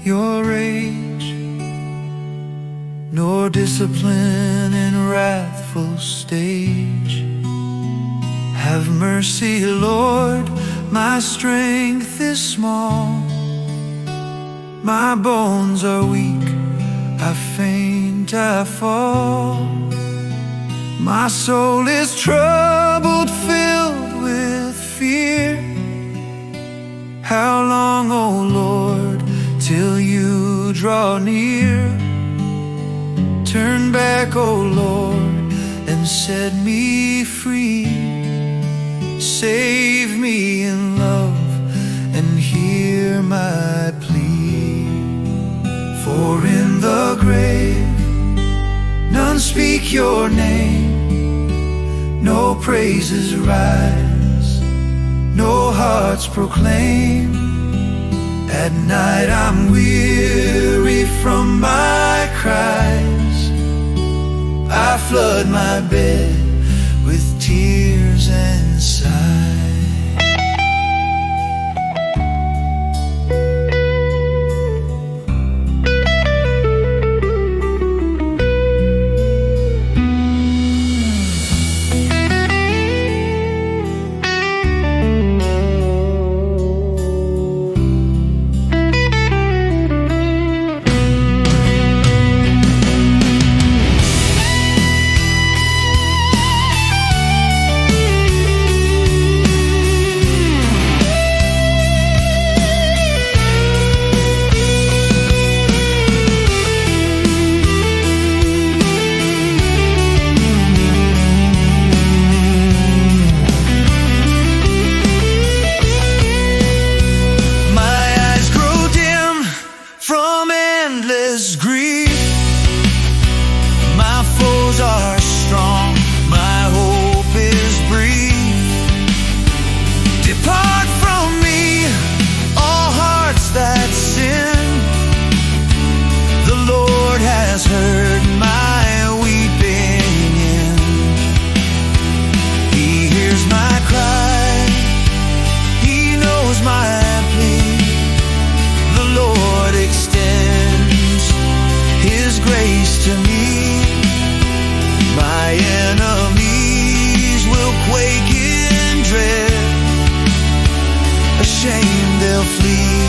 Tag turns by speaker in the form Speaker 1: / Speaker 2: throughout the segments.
Speaker 1: your rage, nor discipline in wrathful stage. Have mercy, Lord, my strength is small, my bones are weak, I faint, I fall. My soul is troubled, filled with fear. How long, O Lord, till you draw near? Turn back, O Lord, and set me free. Save me in love and hear my plea. For in the grave none speak your name, no praises rise, no hearts proclaim. At night I'm weary from my cries, I flood my bed with tears and sighs. Endless grief, my foes are strong, my hope is brief. Depart from me, all hearts that sin. The Lord has heard my weeping end. He hears my cry, He knows my plea. The Lord extends His grace to me. My enemies will quake in dread, ashamed they'll flee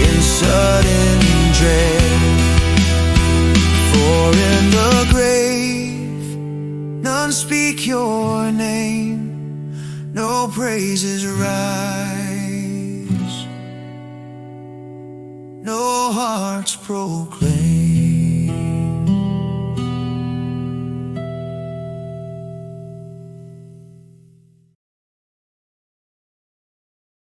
Speaker 1: in sudden dread. For in the grave none speak your name, no praises rise, no hearts proclaim.